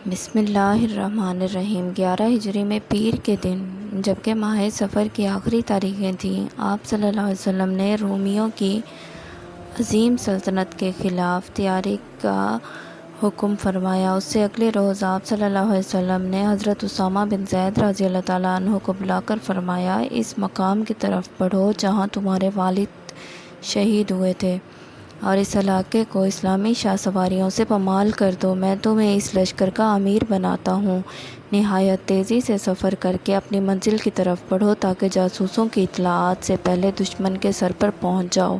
بسم اللہ الرحمن الرحیم۔ 11 ہجری میں پیر کے دن جبکہ ماہ سفر کی آخری تاریخیں تھیں، آپ صلی اللہ علیہ وسلم نے رومیوں کی عظیم سلطنت کے خلاف تیاری کا حکم فرمایا۔ اس سے اگلے روز آپ صلی اللہ علیہ وسلم نے حضرت اسامہ بن زید رضی اللہ تعالیٰ عنہ کو بلا کر فرمایا، اس مقام کی طرف بڑھو جہاں تمہارے والد شہید ہوئے تھے، اور اس علاقے کو اسلامی شاہ سواریوں سے پامال کر دو۔ میں تمہیں اس لشکر کا امیر بناتا ہوں۔ نہایت تیزی سے سفر کر کے اپنی منزل کی طرف بڑھو تاکہ جاسوسوں کی اطلاعات سے پہلے دشمن کے سر پر پہنچ جاؤ۔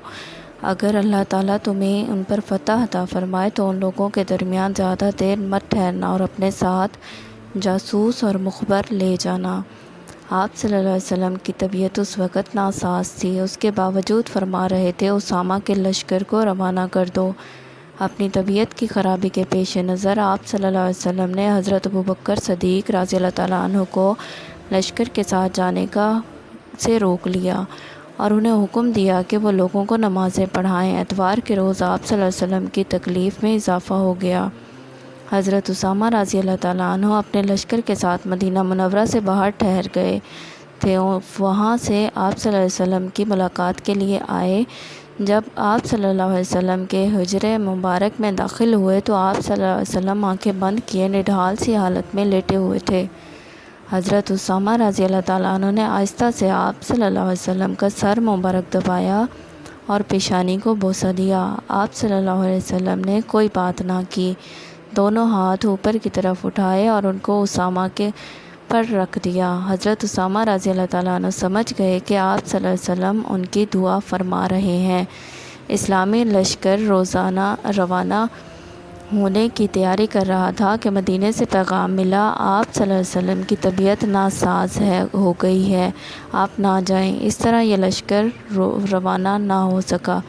اگر اللہ تعالیٰ تمہیں ان پر فتح عطا فرمائے تو ان لوگوں کے درمیان زیادہ دیر مت ٹھہرنا اور اپنے ساتھ جاسوس اور مخبر لے جانا۔ آپ صلی اللہ علیہ وسلم کی طبیعت اس وقت ناساز تھی، اس کے باوجود فرما رہے تھے، اسامہ کے لشکر کو روانہ کر دو۔ اپنی طبیعت کی خرابی کے پیش نظر آپ صلی اللہ علیہ وسلم نے حضرت ابوبکر صدیق رضی اللہ تعالیٰ عنہ کو لشکر کے ساتھ جانے سے روک لیا اور انہیں حکم دیا کہ وہ لوگوں کو نمازیں پڑھائیں۔ اتوار کے روز آپ صلی اللہ علیہ وسلم کی تکلیف میں اضافہ ہو گیا۔ حضرت اسامہ رضی اللہ تعالیٰ عنہ اپنے لشکر کے ساتھ مدینہ منورہ سے باہر ٹھہر گئے تھے، وہاں سے آپ صلی اللہ علیہ وسلم کی ملاقات کے لیے آئے۔ جب آپ صلی اللہ علیہ وسلم کے حجرے مبارک میں داخل ہوئے تو آپ صلی اللہ علیہ وسلم آنکھیں بند کیے نڈھال سی حالت میں لیٹے ہوئے تھے۔ حضرت اسامہ رضی اللہ تعالیٰ عنہ نے آہستہ سے آپ صلی اللہ علیہ وسلم کا سر مبارک دبایا اور پیشانی کو بوسہ دیا۔ آپ صلی اللہ علیہ وسلم نے کوئی بات نہ کی، دونوں ہاتھ اوپر کی طرف اٹھائے اور ان کو اسامہ کے پر رکھ دیا۔ حضرت اسامہ رضی اللہ تعالیٰ عنہ سمجھ گئے کہ آپ صلی اللہ علیہ وسلم ان کی دعا فرما رہے ہیں۔ اسلامی لشکر روانہ ہونے کی تیاری کر رہا تھا کہ مدینے سے پیغام ملا، آپ صلی اللہ علیہ وسلم کی طبیعت ناساز ہو گئی ہے، آپ نہ جائیں۔ اس طرح یہ لشکر روانہ نہ ہو سکا۔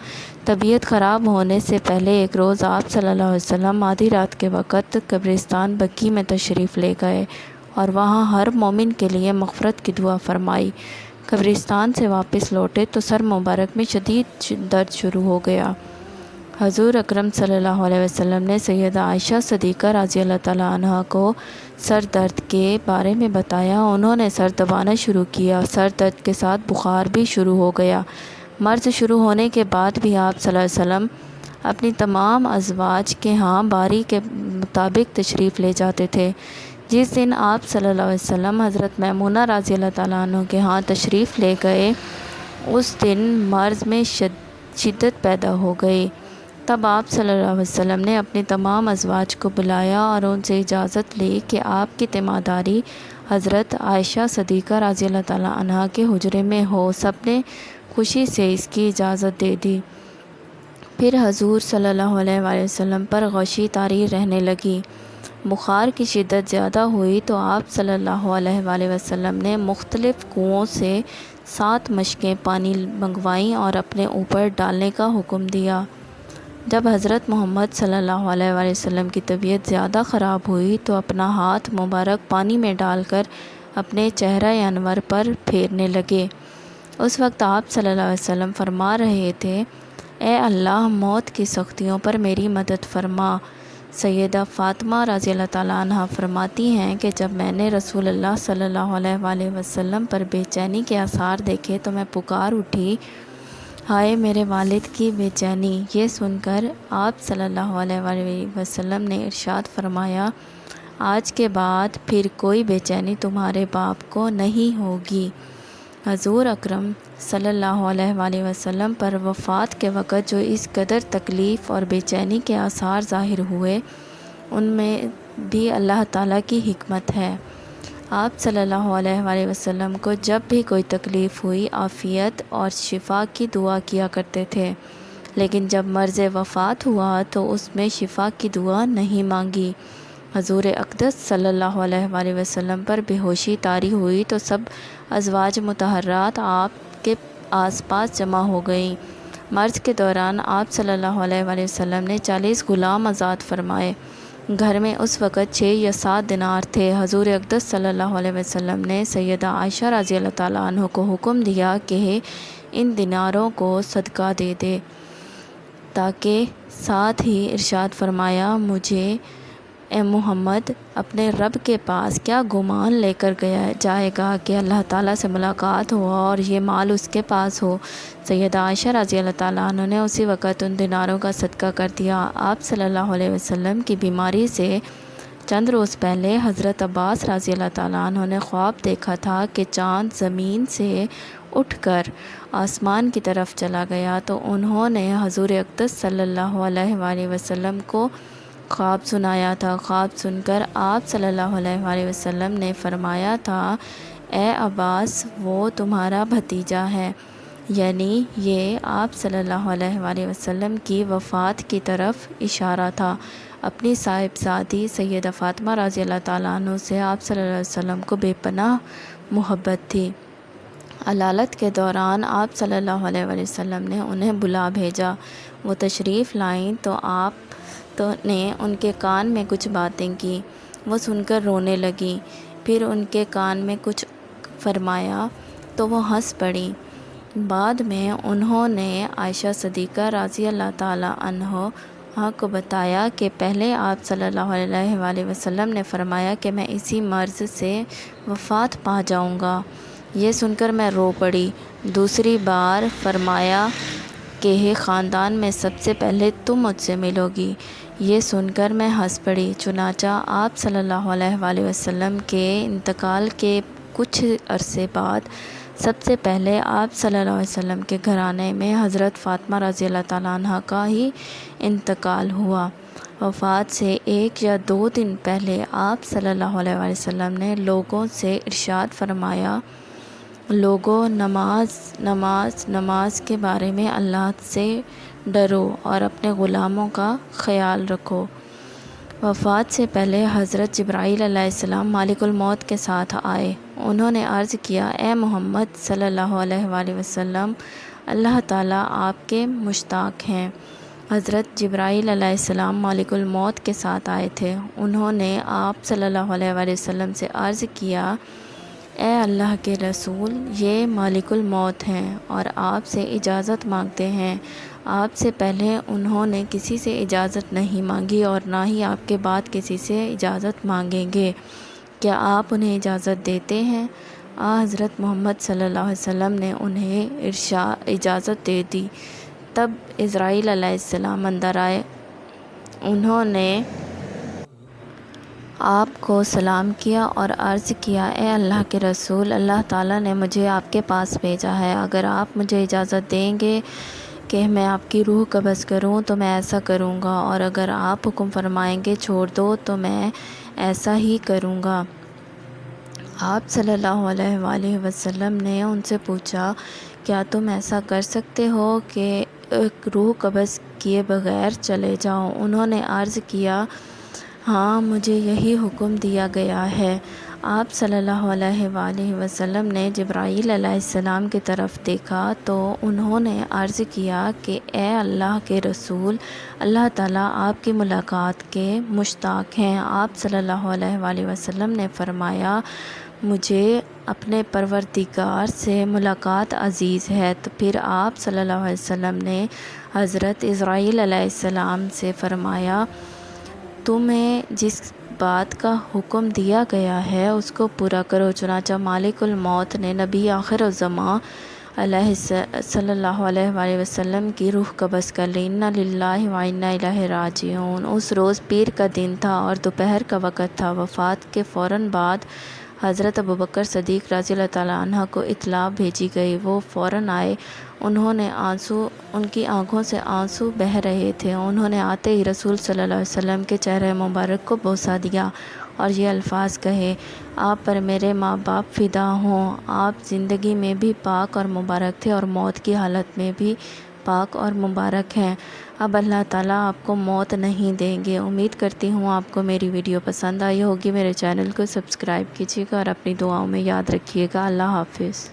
طبیعت خراب ہونے سے پہلے ایک روز آپ صلی اللہ علیہ وسلم آدھی رات کے وقت قبرستان بقیع میں تشریف لے گئے اور وہاں ہر مومن کے لیے مغفرت کی دعا فرمائی۔ قبرستان سے واپس لوٹے تو سر مبارک میں شدید درد شروع ہو گیا۔ حضور اکرم صلی اللہ علیہ وسلم نے سیدہ عائشہ صدیقہ رضی اللہ تعالیٰ عنہ کو سر درد کے بارے میں بتایا۔ انہوں نے سر دبانا شروع کیا، سر درد کے ساتھ بخار بھی شروع ہو گیا۔ مرض شروع ہونے کے بعد بھی آپ صلی اللہ علیہ وسلم اپنی تمام ازواج کے ہاں باری کے مطابق تشریف لے جاتے تھے۔ جس دن آپ صلی اللہ علیہ وسلم حضرت میمونہ رضی اللہ تعالیٰ عنہ کے ہاں تشریف لے گئے، اس دن مرض میں شدت پیدا ہو گئی۔ تب آپ صلی اللہ علیہ وسلم نے اپنی تمام ازواج کو بلایا اور ان سے اجازت لی کہ آپ کی تیمارداری حضرت عائشہ صدیقہ رضی اللہ تعالیٰ عنہ کے حجرے میں ہو۔ سب نے خوشی سے اس کی اجازت دے دی۔ پھر حضور صلی اللہ علیہ وسلم پر غشی طاری رہنے لگی۔ بخار کی شدت زیادہ ہوئی تو آپ صلی اللہ علیہ وسلم نے مختلف کنوؤں سے 7 مشکیں پانی منگوائیں اور اپنے اوپر ڈالنے کا حکم دیا۔ جب حضرت محمد صلی اللہ علیہ وسلم کی طبیعت زیادہ خراب ہوئی تو اپنا ہاتھ مبارک پانی میں ڈال کر اپنے چہرہ انور پر پھیرنے لگے۔ اس وقت آپ صلی اللہ علیہ وسلم فرما رہے تھے، اے اللہ، موت کی سختیوں پر میری مدد فرما۔ سیدہ فاطمہ رضی اللہ تعالیٰ عنہ فرماتی ہیں کہ جب میں نے رسول اللہ صلی اللہ علیہ وسلم پر بے چینی کے آثار دیکھے تو میں پکار اٹھی، ہائے میرے والد کی بے چینی۔ یہ سن کر آپ صلی اللہ علیہ وسلم نے ارشاد فرمایا، آج کے بعد پھر کوئی بے چینی تمہارے باپ کو نہیں ہوگی۔ حضور اکرم صلی اللہ علیہ وسلم پر وفات کے وقت جو اس قدر تکلیف اور بے چینی کے آثار ظاہر ہوئے، ان میں بھی اللہ تعالیٰ کی حکمت ہے۔ آپ صلی اللہ علیہ وسلم کو جب بھی کوئی تکلیف ہوئی عافیت اور شفا کی دعا کیا کرتے تھے، لیکن جب مرض وفات ہوا تو اس میں شفا کی دعا نہیں مانگی۔ حضور اقدس صلی اللہ علیہ وسلم پر بے ہوشی طاری ہوئی تو سب ازواج مطہرات آپ کے آس پاس جمع ہو گئیں۔ مرض کے دوران آپ صلی اللہ علیہ وسلم نے 40 غلام آزاد فرمائے۔ گھر میں اس وقت 6 یا 7 دینار تھے۔ حضور اقدس صلی اللہ علیہ وسلم نے سیدہ عائشہ رضی اللہ تعالیٰ عنہ کو حکم دیا کہ ان دیناروں کو صدقہ دے دے، تاکہ ساتھ ہی ارشاد فرمایا، مجھے اے محمد اپنے رب کے پاس کیا گمان لے کر جائے گا کہ اللہ تعالیٰ سے ملاقات ہو اور یہ مال اس کے پاس ہو۔ سیدہ عائشہ رضی اللہ تعالیٰ عنہ نے اسی وقت ان دیناروں کا صدقہ کر دیا۔ آپ صلی اللہ علیہ وسلم کی بیماری سے چند روز پہلے حضرت عباس رضی اللہ تعالیٰ عنہ نے خواب دیکھا تھا کہ چاند زمین سے اٹھ کر آسمان کی طرف چلا گیا، تو انہوں نے حضور اقدس صلی اللہ علیہ وآلہ وسلم کو خواب سنایا تھا۔ خواب سن کر آپ صلی اللہ علیہ وآلہ وسلم نے فرمایا تھا، اے عباس وہ تمہارا بھتیجا ہے، یعنی یہ آپ صلی اللہ علیہ وآلہ وسلم کی وفات کی طرف اشارہ تھا۔ اپنی صاحبزادی سیدہ فاطمہ رضی اللہ تعالیٰ عنہ سے آپ صلی اللہ علیہ وسلم کو بے پناہ محبت تھی۔ علالت کے دوران آپ صلی اللہ علیہ وآلہ وسلم نے انہیں بلا بھیجا۔ وہ تشریف لائیں تو آپ نے ان کے کان میں کچھ باتیں کی، وہ سن کر رونے لگیں۔ پھر ان کے کان میں کچھ فرمایا تو وہ ہنس پڑیں۔ بعد میں انہوں نے عائشہ صدیقہ رضی اللہ تعالیٰ عنہ کو بتایا کہ پہلے آپ صلی اللہ علیہ وآلہ وسلم نے فرمایا کہ میں اسی مرض سے وفات پا جاؤں گا۔ یہ سن کر میں رو پڑی۔ دوسری بار فرمایا کہ خاندان میں سب سے پہلے تم مجھ سے ملو گی۔ یہ سن کر میں ہنس پڑی۔ چنانچہ آپ صلی اللہ علیہ وآلہ وسلم کے انتقال کے کچھ عرصے بعد سب سے پہلے آپ صلی اللہ علیہ وسلم کے گھرانے میں حضرت فاطمہ رضی اللہ تعالیٰ عنہ کا ہی انتقال ہوا۔ وفات سے 1 یا 2 دن پہلے آپ صلی اللہ علیہ وآلہ وسلم نے لوگوں سے ارشاد فرمایا، لوگوں نماز نماز نماز کے بارے میں اللہ سے ڈرو اور اپنے غلاموں کا خیال رکھو۔ وفات سے پہلے حضرت جبرائیل علیہ السلام مالک الموت کے ساتھ آئے۔ انہوں نے عرض کیا، اے محمد صلی اللہ علیہ وآلہ وسلم، اللہ تعالیٰ آپ کے مشتاق ہیں۔ حضرت جبرائیل علیہ السلام مالک الموت کے ساتھ آئے تھے۔ انہوں نے آپ صلی اللہ علیہ وآلہ وسلم سے عرض کیا، اے اللہ کے رسول، یہ مالک الموت ہیں اور آپ سے اجازت مانگتے ہیں۔ آپ سے پہلے انہوں نے کسی سے اجازت نہیں مانگی اور نہ ہی آپ کے بعد کسی سے اجازت مانگیں گے، کیا آپ انہیں اجازت دیتے ہیں؟ حضرت محمد صلی اللہ علیہ وسلم نے انہیں اجازت دے دی۔ تب اسرائیل علیہ السلام اندر آئے۔ انہوں نے آپ کو سلام کیا اور عرض کیا، اے اللہ کے رسول، اللہ تعالیٰ نے مجھے آپ کے پاس بھیجا ہے۔ اگر آپ مجھے اجازت دیں گے کہ میں آپ کی روح قبض کروں تو میں ایسا کروں گا، اور اگر آپ حکم فرمائیں گے چھوڑ دو تو میں ایسا ہی کروں گا۔ آپ صلی اللہ علیہ وآلہ وسلم نے ان سے پوچھا، کیا تم ایسا کر سکتے ہو کہ روح قبض کیے بغیر چلے جاؤ؟ انہوں نے عرض کیا، ہاں مجھے یہی حکم دیا گیا ہے۔ آپ صلی اللہ علیہ وآلہ وسلم نے جبرائیل علیہ السلام کی طرف دیکھا تو انہوں نے عرض کیا کہ اے اللہ کے رسول، اللہ تعالیٰ آپ کی ملاقات کے مشتاق ہیں۔ آپ صلی اللہ علیہ وآلہ وسلم نے فرمایا، مجھے اپنے پروردگار سے ملاقات عزیز ہے۔ تو پھر آپ صلی اللہ علیہ وسلم نے حضرت اسرائیل علیہ السلام سے فرمایا، تمہیں جس بات کا حکم دیا گیا ہے اس کو پورا کرو۔ چنانچہ مالک الموت نے نبی آخر الزماں صلی اللہ علیہ وآلہ وسلم کی روح قبض کر لی۔ انا للہ و انا الیہ راجعون۔ اس روز پیر کا دن تھا اور دوپہر کا وقت تھا۔ وفات کے فوراً بعد حضرت ابوبکر صدیق رضی اللہ تعالیٰ عنہ کو اطلاع بھیجی گئی۔ وہ فوراً آئے۔ ان کی آنکھوں سے آنسو بہہ رہے تھے۔ انہوں نے آتے ہی رسول صلی اللہ علیہ وسلم کے چہرہ مبارک کو بوسہ دیا اور یہ الفاظ کہے، آپ پر میرے ماں باپ فدا ہوں۔ آپ زندگی میں بھی پاک اور مبارک تھے اور موت کی حالت میں بھی پاک اور مبارک ہیں۔ اب اللہ تعالیٰ آپ کو موت نہیں دیں گے۔ امید کرتی ہوں آپ کو میری ویڈیو پسند آئی ہوگی۔ میرے چینل کو سبسکرائب کیجیے گا اور اپنی دعاؤں میں یاد رکھیے گا۔ اللہ حافظ۔